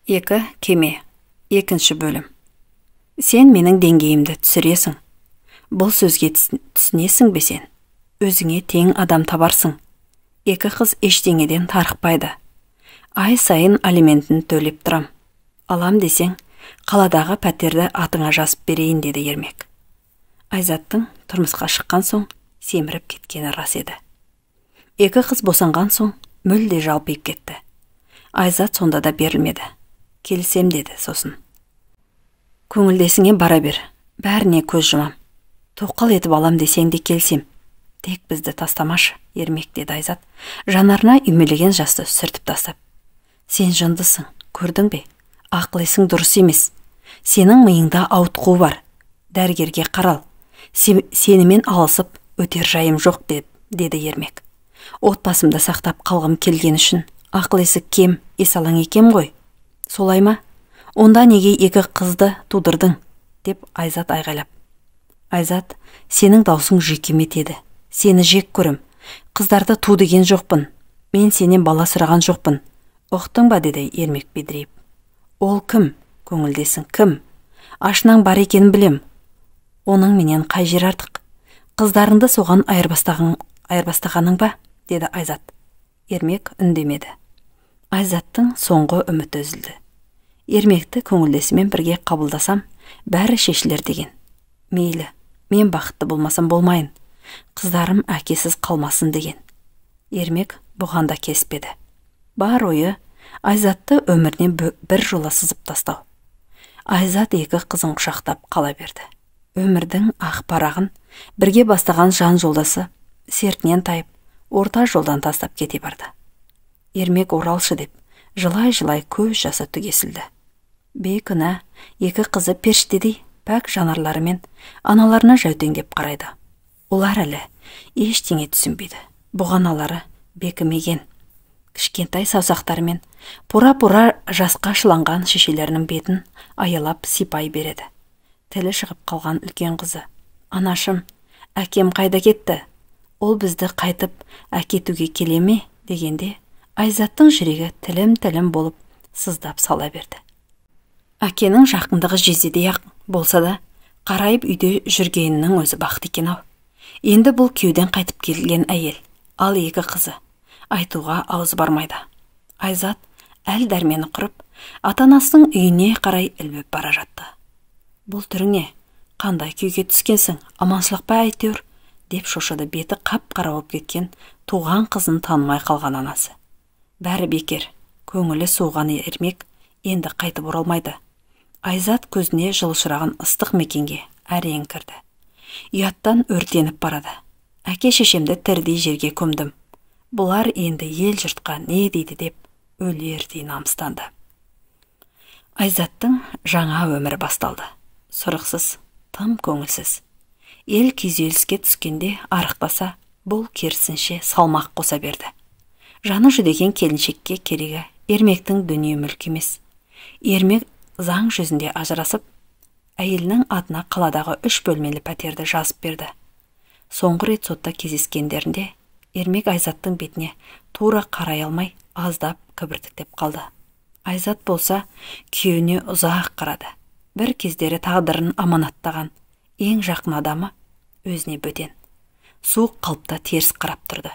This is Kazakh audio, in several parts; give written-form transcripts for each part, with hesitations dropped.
Екі кеме. Екінші бөлім. Сен менің деңгейімді түсіресің. Бұл сөзге түсінесің бе сен? Өзіңе тең адам табарсың. Екі қыз ештеңеден тарықпайды. Ай сайын алиментін төлеп тұрам. Алам десең, қаладағы пәтерді атыңа жазып берейін, деді Ермек. Айзаттың тұрмысқа шыққан соң семіріп кеткені рас еді. Екі қыз босанған соң мүлде жалпиып кетті. Айзат сонда да берілмеді. Келсем деді сосын. Көңілдесіңе бара бер, бәріне көз жұмам. Тоқал етіп алам десең де келсем. Тек бізді тастамашы, Ермек, деді Айзат, жанарына үймелеген жасты сүртіп тастап. Сен жындысың, көрдің бе? Ақыл-есің дұрыс емес. Сенің миыңда ауытқу бар. Дәрігерге қарал. Сенімен алысып өтер жайым жоқ, деді Ермек. Отбасымды сақтап қалғым келген үшін ақыл-есі кем, есалаң екем ғой. Солай ма? Онда неге екі қызды тудырдың? Деп Айзат айғайлап. Айзат, сенің даусың жекемет еді. Сені жек көрім. Қыздарды ту деген жоқпын. Мен сенен бала сұраған жоқпын. Ұқтың ба, деді Ермек бедірейіп. Ол кім? Көңілдесің кім? Ашынан бар екенін білем. Оның менен қай жер артық? Қыздарыңды соған айырбастағаның ба? Деді Айзат. Ермек үндемеді. Айзаттың соңғы үміті үзілді. Ермекті көңілдесімен бірге қабылдасам, бәрі шешілер деген. Мейлі, мен бақытты болмасам болмайын. Қыздарым әкесіз қалмасын деген. Ермек бұған да кеспеді. Бар ойы Айзатты өмірінен бір жола сызып тастау. Айзат екі қызын құшақтап қала берді. Өмірдің ақ парағын бірге бастаған жан жолдасы сертінен тайып, орта жолдан тастап кете барды. Ермек оралшы деп, жылай-жылай көз жасы түгесілді. Бейкүнә екі қызы періштедей пәк жанарларымен аналарына жәутеңдеп қарайды. Олар әлі ештеңе түсінбейді. Бұғаналары бекімеген. Кішкентай саусақтарымен пұра-пұра жасқа шыланған шешелерінің бетін аялап сипай береді. Тілі шығып қалған үлкен қызы. Анашым, әкем қайда кетті? Ол бізді қайтып әкетуге келе ме? Дегенде Айзаттың жүрегі тілім-тілім болып сыздап сала берді. Әкенің жақындығы жездедей-ақ болса да, қарайып үйде жүргенінің өзі бақыт екен-ау. Енді бұл күйеуден қайтып келген әйел, ал екі қызы. Айтуға аузы бармайды. Айзат әл дәрмені құрып, ата-анасының үйіне қарай ілбіп бара жатты. Бұл түріңе, қандай күйге түскенсің, аманшылық па әйтеуір, деп шошыды беті қап-қара болып кеткен туған қызын танымай қалған анасы. Бәрі бекер, көңілі суыған Ермек енді қайтып оралмайды. Айзат көзіне жылышыраған ыстық мекенге әрең кірді. Ұяттан өртеніп барады. Әке шешемді тірідей жерге көмдім. Бұлар енді ел жұртқа не дейді деп өлердей намыстанды. Айзаттың жаңа өмірі басталды. Сұрықсыз, тым көңілсіз. Ел күйзеліске түскенде арықтаса, бұл керісінше салмақ қоса берді. Жаны жүдеген келіншекке керегі Ермектің дүние мүлкі емес. Ермек заң жүзінде ажырасып, әйелінің атына қаладағы 3 бөлмелі пәтерді жазып берді. Соңғы рет сотта кездескендерінде Ермек Айзаттың бетіне тура қарай алмай, аздап кібіртіктеп қалды. Айзат болса күйеуіне ұзақ қарады. Бір кездері тағдырын аманаттаған ең жақын адамы өзіне бөтен. Суық қалыпта теріс қарап тұрды.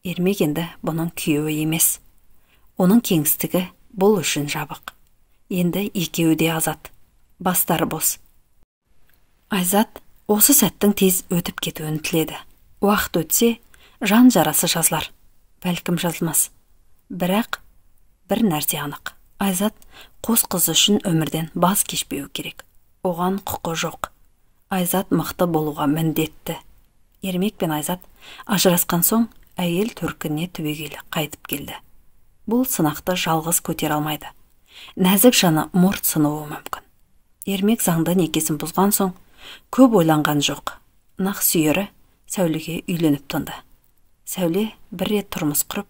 Ермек енді бұның күйеуі емес. Оның кеңістігі бұл үшін жабық. Енді екеуі де азат. Бастары бос. Айзат осы сәттің тез өтіп кетуін тіледі. Уақыт өтсе, жан жарасы жазылар. Бәлкім жазылмас. Бірақ бір нәрсе анық. Айзат қос қыз үшін өмірден бас кешпеу керек. Оған құқы жоқ. Айзат мықты болуға міндетті. Ермек пен Айзат ажырасқан соң әйел төркініне түбегейлі қайтып келді. Бұл сынақты жалғыз көтер алмайды. Нәзік жаны мұрт сынуы мүмкін. Ермек заңды некесін бұзған соң көп ойланған жоқ. Нақ сүйері Сәулеге үйленіп тынды. Сәуле бір рет тұрмыс құрып,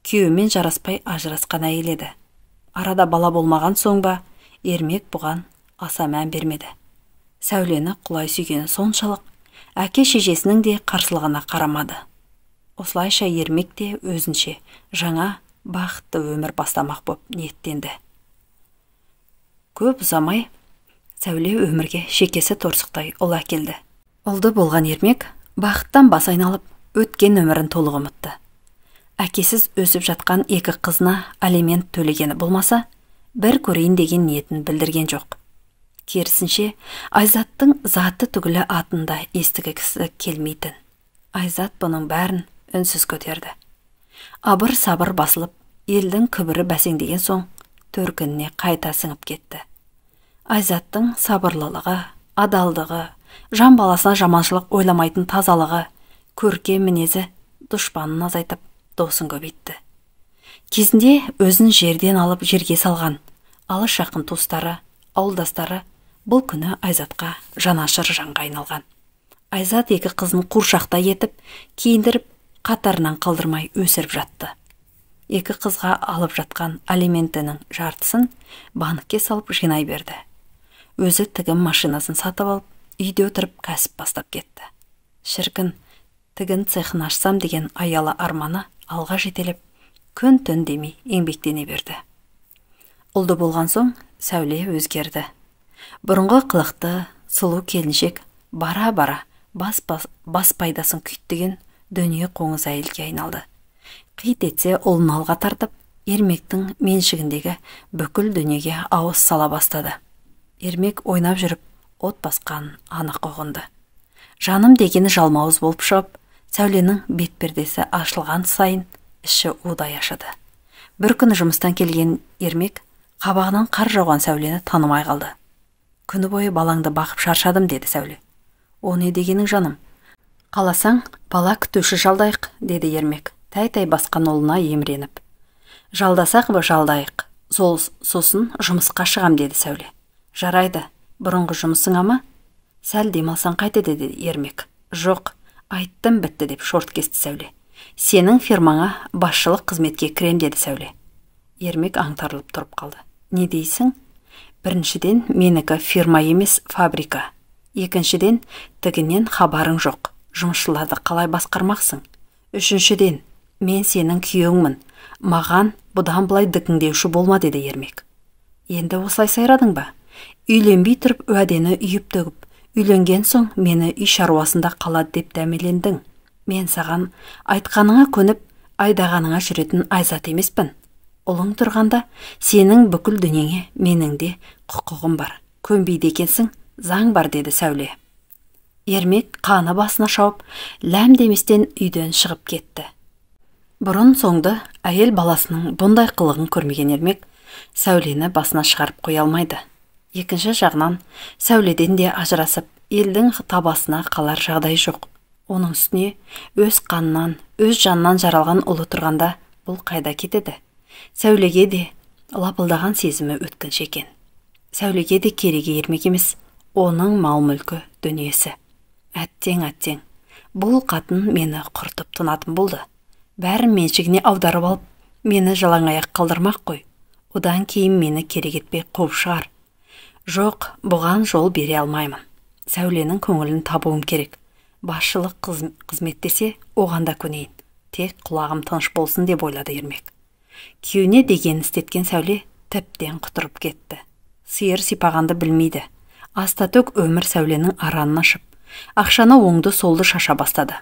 күйеуімен жараспай ажырасқан әйел еді. Арада бала болмаған соң ба, Ермек бұған аса мән бермеді. Сәулені құлай сүйгені соншалық, әке шешесінің де қарсылығына қарамады. Осылайша Ермек те өзінше жаңа бақытты өмір бастамақ боп ниеттенді. Көп ұзамай Сәуле өмірге шекесі торсықтай ұл әкелді. Ұлды болған Ермек бақыттан бас айналып, өткен өмірін толық ұмытты. Әкесіз өсіп жатқан екі қызына алимент төлегені болмаса, бір көрейін деген ниетін білдірген жоқ. Керісінше, Айзаттың заты түгілі атында естігісі келмейтін. Айзат бұның бәрін үнсіз көтерді. Абыр сабыр басылып, елдің күбірі бәсеңдеген соң, төркініне қайта сіңіп кетті. Айзаттың сабырлылығы, адалдығы, жан баласына жаманшылық ойламайтын тазалығы, көркем мінезі дұшпанын азайтып, досын көбейтті. Кезінде өзін жерден алып жерге салған алыс жақын туыстары, ауылдастары бұл күні Айзатқа жанашыр жанға айналған. Айзат екі қызын қуршақтай етіп, киіндіріп, қатарынан қалдырмай өсіріп жатты. Екі қызға алып жатқан алиментінің жартысын банкке салып жинай берді. Өзі тігін машинасын сатып алып, үйде отырып кәсіп бастап кетті. Шіркін, тігін цехын ашсам деген аялы арманы алға жетелеп, күн-түн демей еңбектене берді. Ұлды болған соң Сәуле өзгерді. Бұрынғы қылықты, сұлу келіншек бара-бара бас пайдасын күйттеген дүние қоңыз әйелге айналды. Қит етсе ұлын алға тартып, Ермектің меншігіндегі бүкіл дүниеге ауыз сала бастады. Ермек ойнап жүріп, от басқан анық ұғынды. Жаным дегені жалмауыз болып шығып, Сәуленің бетпердесі ашылған сайын іші удай ашыды. Бір күні жұмыстан келген Ермек қабағынан қар жауған Сәулені танымай қалды. Күні бойы балаңды бақып шаршадым, деді Сәуле. О не дегенің жаным? Қаласаң, бала күтуші жалдайық, деді Ермек, тәй-тәй басқан ұлына емреніп. Жалдасақ ба жалдайық, сосын жұмысқа шығам, деді Сәуле. Жарайды, бұрынғы жұмысың ама? Сәл демалсан қайтеді, деді Ермек. Жоқ, айттым бітті, деп шорт кесті Сәуле. Сенің фирмаңа басшылық қызметке кірем, деді Сәуле. Ермек аңтарылып тұрып қалды. Не дейсің? Біріншіден, менікі фирма емес, фабрика. Екіншіден, тігінен хабарың жоқ. Жұмысшыларды қалай басқармақсың? Үшіншіден, мен сенің күйеуіңмін. Маған бұдан былай дікіңдеуші болма, деді Ермек. Енді осылай сайрадың ба? Үйленбей тұрып уәдені үйіп төгіп, үйленген соң мені үй шаруасында қалады деп дәмелендің. Мен саған айтқаныңа көніп, айдағаныңа жүретін Айзат емеспін. Ұлың тұрғанда сенің бүкіл дүниеңе менің де құқығым бар. Көнбейді екенсің, заң бар, деді Сәуле. Ермек қаны басына шауып, ләм деместен үйден шығып кетті. Бұрын соңды әйел баласының бұндай қылығын көрмеген Ермек Сәулені басына шығарып қоя алмайды. Екінші жағынан, Сәуледен де ажырасып, елдің табасына қалар жағдай жоқ. Оның үстіне өз қанынан, өз жанынан жаралған ұлы тұрғанда бұл қайда кетеді? Сәулеге де лапылдаған сезімі өткінші екен. Сәулеге де керегі Ермек емес, оның мал-мүлкі дүниесі. Әттең, бұл қатын мені құртып тынатын болды. Бәрін меншігіне аударып алып, мені жалаңаяқ қалдырмақ қой. Одан кейін мені керек етпей қуып шығар. Жоқ, бұған жол бере алмаймын. Сәуленің көңілін табуым керек. Басшылық қызмет десе, оған да көнейін. Тек құлағым тыныш болсын, деп ойлады Ермек. Күйеуіне деген істеткен Сәуле тіптен құтырып кетті. Сиыр сипағанды білмейді. Астатөк өмір Сәуленің аранын ашып, ақшаны оңды солды шаша бастады.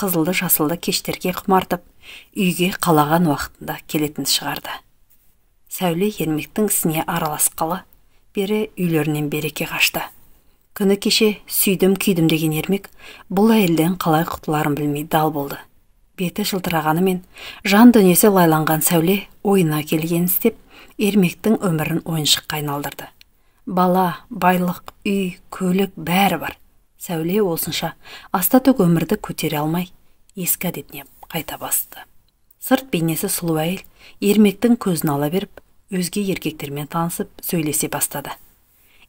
Қызылды жасылды кештерге құмартып, үйге қалаған уақытында келетін шығарды. Сәуле Ермектің ісіне араласқалы, бері үйлерінен береке қашты. Күні кеше сүйдім күйдім деген Ермек бұл әйелден қалай құтыларын білмей дал болды. Беті жылтырағанымен жан дүниесі лайланған Сәуле ойына келген істеп, Ермектің өмірін ойыншыққа айналдырды. Бала, байлық, үй, көлік бәрі бар. Сәуле осынша астатөк өмірді көтере алмай, ескі әдетіне қайта басты. Сырт бейнесі сұлу әйел Ермектің көзін ала беріп, өзге еркектермен танысып сөйлесе бастады.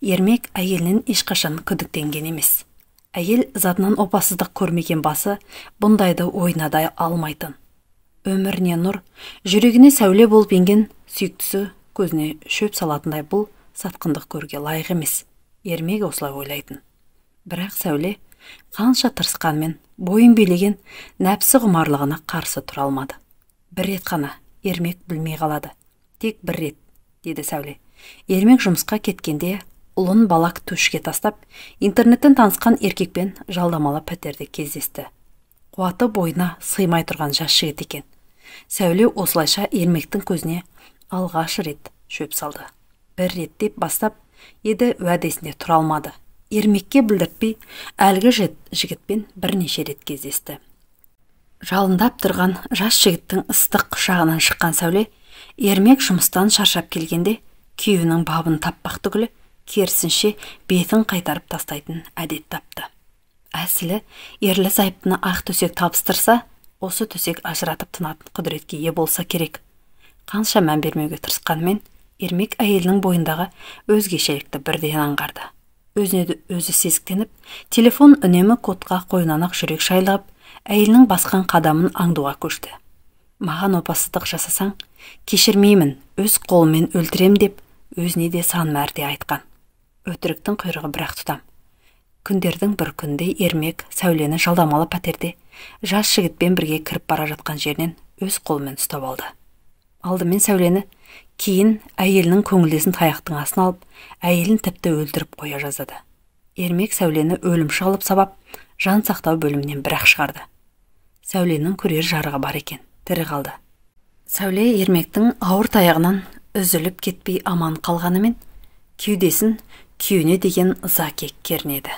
Ермек әйелінен ешқашан күдіктенген емес. Әйел затынан опасыздық көрмеген басы бұндайды ойнадай алмайтын. Өміріне нұр, жүрегіне сәуле болып енген сүйіктісі көзіне шөп салатындай бұл сатқындық көрге лайық емес. Ермек осылай ойлайтын. Бірақ Сәуле қанша тырысқанмен бойын билеген нәпсі құмарлығына қарсы тұра алмады. Бір рет қана Ермек білмей қалады. Тек бір рет деді Сәуле. Ермек жұмысқа кеткенде ұлын бала күтушіге тастап, интернеттен танысқан еркекпен жалдамалы пәтерде кездесті. Қуаты бойына сыймай тұрған жас жігіт екен. Сәуле осылайша Ермектің көзіне алғаш рет шөп салды. Бір реттеп бастап еді, уәдесінде тұра алмады. Ермекке білдіртпей, әлгі жігітпен бірнеше рет кездесті. Жалындап тұрған жас жігіттің ыстық құшағынан шыққан Сәуле, Ермек жұмыстан шаршап келгенде, күйеуінің бабын таппақ түгілі, керісінше бетін қайтарып тастайтын әдет тапты. Әсілі, ерлі зайыптыны ақ төсек табыстырса, осы төсек ажыратып тынатын құдіретке ие болса керек. Қанша мән бермеуге тырысқанымен, Ермек әйелінің бойындағы өзгешелікті бірден аңғарды. Өзіне өзі сезіктеніп, телефон үнемі кодқа қойнанақ жүрек шайлығып, әйелінің басқан қадамын аңдуға көшті. Маған опасыздық жасасаң, кешірмеймін, өз қолымен өлтірем деп, өзіне де сан мәрте айтқан. Өтіріктің құйрығы бірақ тұтам. Күндердің бір күнде Ермек Сәулені жалдамалы пәтерде жас жігітпен бірге кіріп бара жатқан жерінен өз қолымен ұстап алды. Алдымен Сәулені, кейін әйелінің көңілдесін таяқтың астына алып, әйелін тіпті өлтіріп қоя жаздады. Ермек Сәулені өлімші алып сабап, жан сақтау бөлімінен бірақ шығарды. Сәуленің көрер жарығы бар екен, тірі қалды. Сәуле Ермектің ауыр таяғынан үзіліп кетпей аман қалғанымен, кеудесін күйеуіне деген ыза кернеді.